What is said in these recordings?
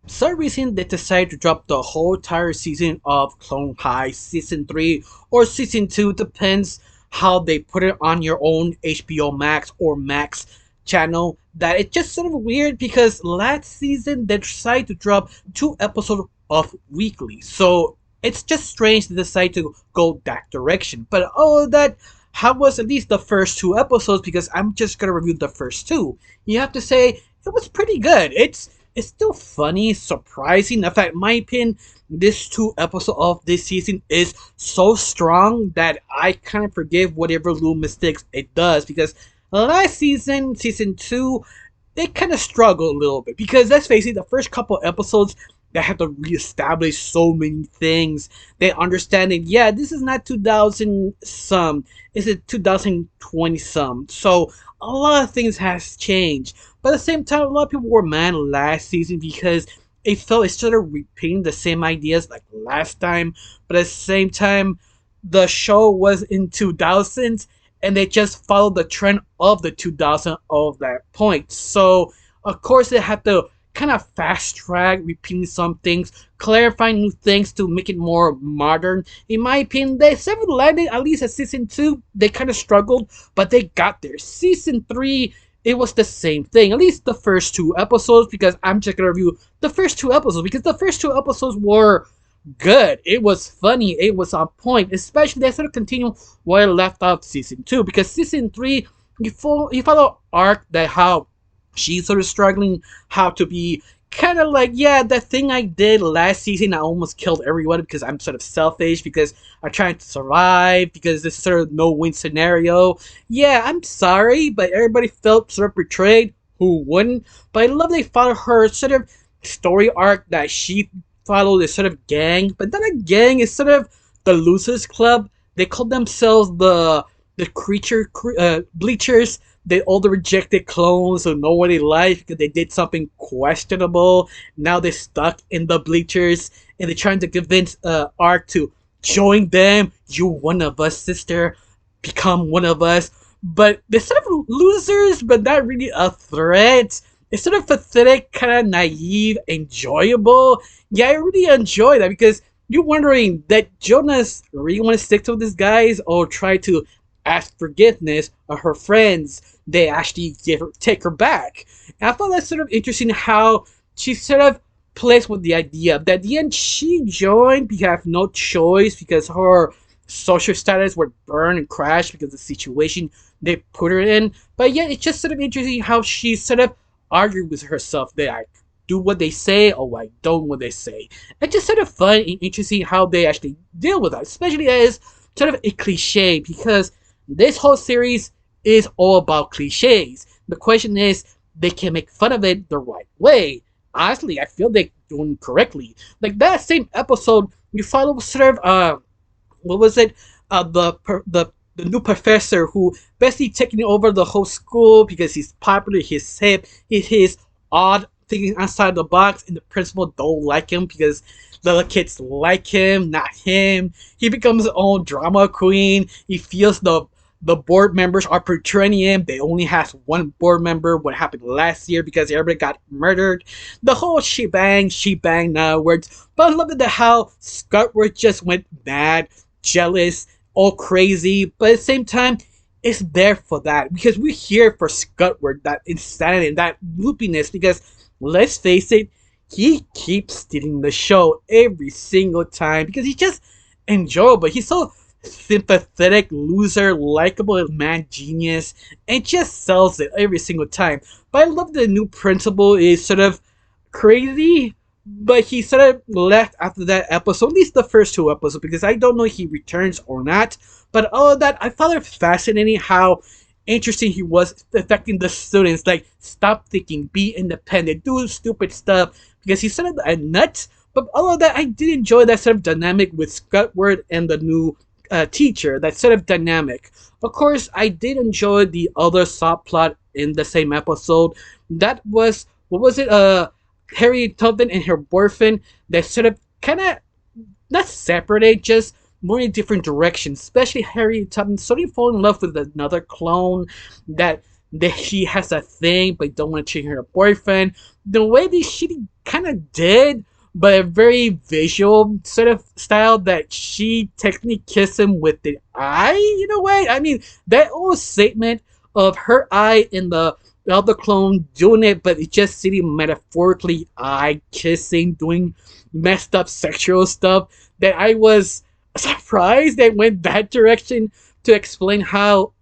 some reason they decided to drop the whole entire season of Clone High season 3 or season 2, depends how they put it on your own HBO Max or Max channel. That it's just sort of weird because last season they decided to drop 2 episodes of weekly. So it's just strange to decide to go that direction. But all of that, how was at least the first 2 episodes, because I'm just gonna review the first two. You have to say it was pretty good. It's still funny, surprising. In fact, in my opinion, this 2 episode of this season is so strong that I kind of forgive whatever little mistakes it does, because last season, season 2, they kind of struggled a little bit because let's face it, the first couple episodes they have to reestablish so many things. They understand that yeah, this is not 2000 some, it's a 2020 some. So a lot of things has changed. But at the same time, a lot of people were mad last season because it felt it's sort of repeating the same ideas like last time. But at the same time, the show was in 2000s and they just followed the trend of the 2000 of that point. So of course they had to kind of fast track, repeating some things, clarifying new things to make it more modern. In my opinion, they seven landed at least at season 2. They kind of struggled, but they got there. Season 3, it was the same thing. At least the first 2 episodes, because I'm just gonna review the first 2 episodes because the first 2 episodes were good. It was funny. It was on point. Especially they sort of continue where I left off season 2, because season 3 you follow arc that how she's sort of struggling how to be kind of like, yeah, that thing I did last season, I almost killed everyone because I'm sort of selfish, because I'm trying to survive, because this is sort of no win scenario. Yeah, I'm sorry, but everybody felt sort of betrayed. Who wouldn't? But I love they follow her sort of story arc that she followed this sort of gang, but not a gang, it's sort of the losers club. They call themselves the creature bleachers. They all the rejected clones who nobody likes because they did something questionable. Now they're stuck in the bleachers and they're trying to convince Ark to join them. You one of us, sister. Become one of us. But they're sort of losers, but not really a threat. It's sort of pathetic, kind of naive, enjoyable. Yeah, I really enjoy that because you're wondering that Jonas really want to stick to these guys or try to ask forgiveness of her friends. They actually take her back. And I thought that's sort of interesting how she sort of plays with the idea that at the end she joined because have no choice because her social status would burn and crash because of the situation they put her in. But yet it's just sort of interesting how she sort of argued with herself that I do what they say or I don't what they say. It's just sort of fun and interesting how they actually deal with that, especially as sort of a cliche because this whole series is all about cliches. The question is, they can make fun of it the right way. Honestly, I feel they're doing correctly. Like that same episode, you follow sort of what was it? The new professor who basically taking over the whole school because he's popular, he's hip, he's odd, thinking outside the box, and the principal don't like him because the other kids like him, not him. He becomes his own drama queen. He feels the board members are portraying him. They only has one board member. What happened last year because everybody got murdered. The whole shebang words. But I love it how Scottworth just went mad, jealous, all crazy. But at the same time, it's there for that because we're here for Scottworth, that insanity, that loopiness. Because let's face it, he keeps stealing the show every single time because he's just enjoyable. He's so sympathetic, loser, likable man genius, and just sells it every single time. But I love the new principal is sort of crazy, but he sort of left after that episode, at least the first 2 episodes, because I don't know if he returns or not. But all of that, I found it fascinating how interesting he was affecting the students. Like, stop thinking, be independent, do stupid stuff, because he's sort of a nut. But all of that, I did enjoy that sort of dynamic with Scottward and the new teacher, that sort of dynamic. Of course, I did enjoy the other subplot in the same episode. That was, what was it? Harriet Tubman and her boyfriend that sort of kind of not separated, just more in different directions. Especially Harriet Tubman sort of fall in love with another clone that she has a thing but don't want to change her boyfriend. The way they she kind of did, but a very visual sort of style that she technically kissed him with the eye in a way. I mean, that whole statement of her eye in the other clone doing it, but it's just sitting metaphorically eye kissing, doing messed up sexual stuff, that I was surprised they went that direction to explain how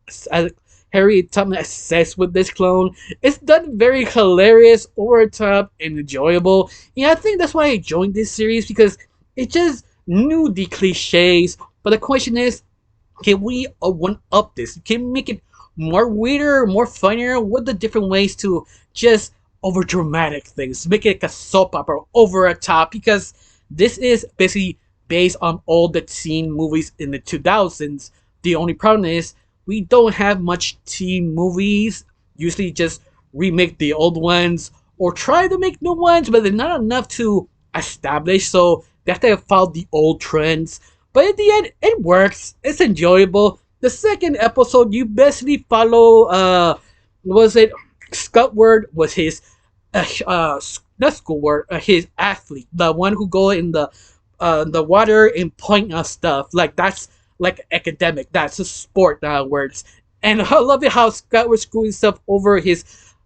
Harry Tubman obsessed with this clone. It's done very hilarious, over the top, and enjoyable. Yeah, I think that's why I joined this series because it just knew the cliches. But the question is, can we one up this? Can we make it more weirder, more funnier? What the different ways to just over dramatic things? Make it like a soap opera over a top because this is basically based on all the teen movies in the 2000s. The only problem is we don't have much teen movies. Usually just remake the old ones or try to make new ones, but they're not enough to establish. So they have to follow the old trends. But in the end, it works. It's enjoyable. The second episode, you basically follow. Was it Squidward was his, not Squidward, his athlete, the one who go in the water and point out stuff. Like that's like academic. That's a sport words. And I love it how Scott was screwing stuff over his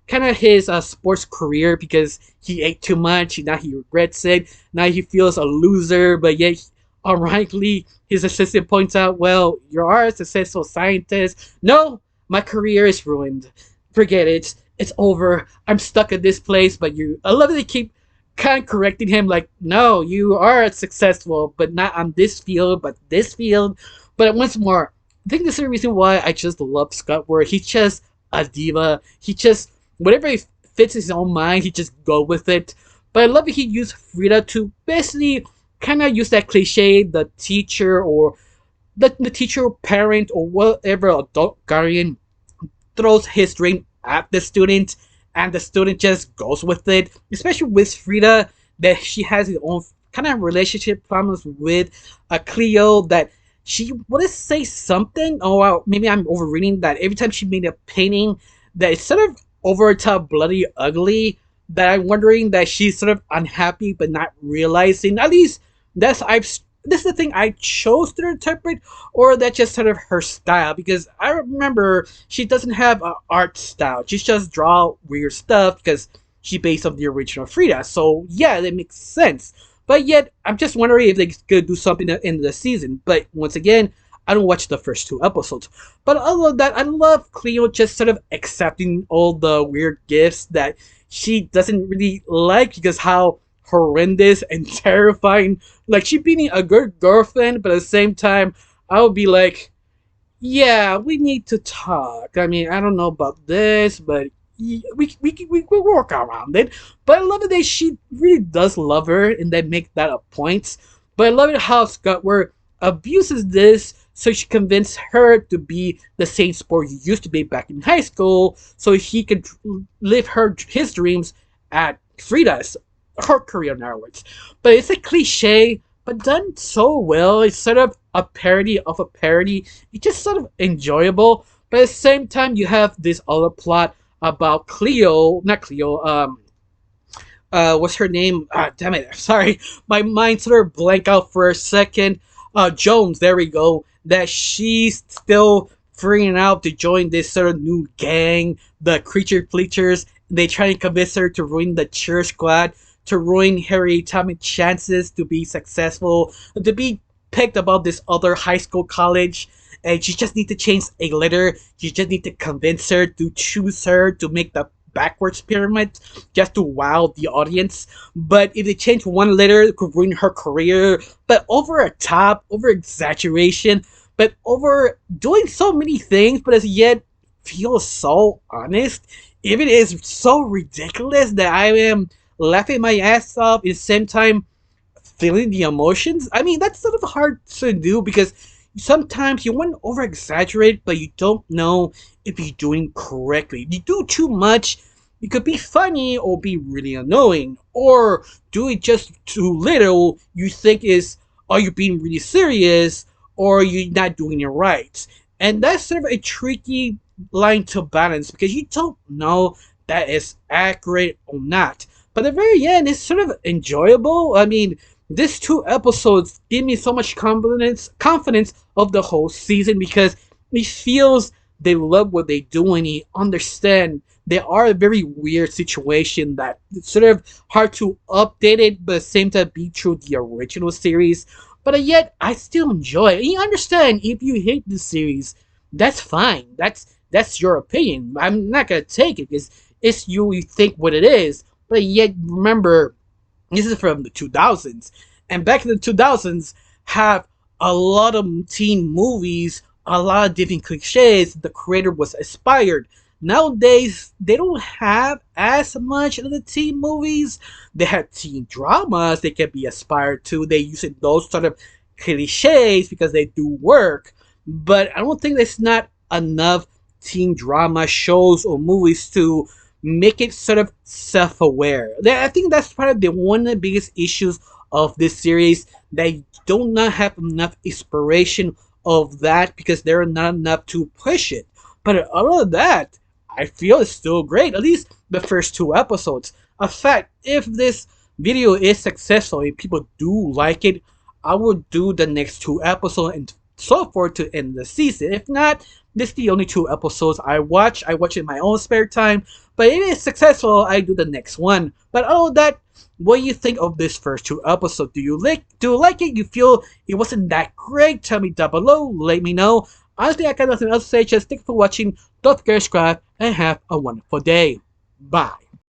kind of his sports career because he ate too much. Now he regrets it. Now he feels a loser, but yet ironically, his assistant points out, well, you are a successful scientist. No, my career is ruined. Forget it. It's over. I'm stuck at this place, but you. I love that they keep kind of correcting him, like, no, you are successful, but not on this field, but this field. But once more, I think this is the reason why I just love Scott Ward. He's just a diva. He just, whatever he fits his own mind, he just go with it. But I love that he used Frida to basically kind of use that cliche, the teacher or the teacher or parent or whatever adult guardian throws his dream at the student and the student just goes with it. Especially with Frida, that she has her own kind of relationship problems with Cleo, that she would say something, or maybe I'm overreading, that every time she made a painting that is sort of over the top bloody ugly, that I'm wondering that she's sort of unhappy but not realizing. At least that's I've this is the thing I chose to interpret, or that's just sort of her style. Because I remember she doesn't have an art style; she just draw weird stuff because she based on the original Frida. So yeah, that makes sense. But yet, I'm just wondering if they could do something at the end of the season. But once again, I don't watch the first two episodes. But other than that, I love Cleo just sort of accepting all the weird gifts that she doesn't really like because how horrendous and terrifying. Like she being a good girlfriend, but at the same time, I would be like, yeah, we need to talk. I mean, I don't know about this, but we work around it. But I love it that she really does love her, and they make that a point. But I love it how Scott abuses this so she convinced her to be the same sport he used to be back in high school, so he could live his dreams at Frida's her career in other words. But it's a cliche, but done so well. It's sort of a parody of a parody. It's just sort of enjoyable. But at the same time, you have this other plot about Cleo, not Cleo, what's her name? Damn it, sorry. My mind sort of blanked out for a second. Jones, there we go. That she's still freaking out to join this sort of new gang, the Creature Fleechers. They try to convince her to ruin the cheer squad, to ruin Harry Tubman's chances to be successful, to be picked about this other high school college. And you just need to change a letter. You just need to convince her to choose her to make the backwards pyramid just to wow the audience. But if they change one letter, it could ruin her career. But over a top, over exaggeration, but over doing so many things, but as yet feels so honest. Even it is so ridiculous that I am laughing my ass off at the same time feeling the emotions. I mean, that's sort of hard to do because sometimes you want to over exaggerate, but you don't know if you're doing correctly. You do too much, it could be funny or be really annoying. Or do it just too little, you think is, are you being really serious or are you not doing it right? And that's sort of a tricky line to balance because you don't know that is accurate or not. But at the very end, it's sort of enjoyable. I mean, these two episodes give me so much confidence of the whole season because it feels they love what they do and they understand they are a very weird situation that it's sort of hard to update it, but at the same time be true the original series. But yet, I still enjoy it. You understand if you hate the series, that's fine. That's your opinion. I'm not gonna take it because it's you. You think what it is, but yet remember this is from the 2000s, and back in the 2000s have a lot of teen movies, a lot of different cliches. The creator was inspired. Nowadays, they don't have as much of the teen movies. They have teen dramas they can be aspired to. They use those sort of cliches because they do work. But I don't think there's not enough teen drama shows or movies to make it sort of self-aware. I think that's part of the one of the biggest issues of this series. They do not have enough inspiration of that because there are not enough to push it. But other than that, I feel it's still great. At least the first two episodes. In fact, if this video is successful and people do like it, I will do the next two episodes and so forth to end the season. If not, this is the only two episodes I watch. I watch it in my own spare time. But if it is successful, I do the next one. But other than that, what do you think of this first two episodes? Do you like it? You feel it wasn't that great? Tell me down below. Let me know. Honestly, I got nothing else to say. Just thank you for watching. Don't forget to subscribe and have a wonderful day. Bye.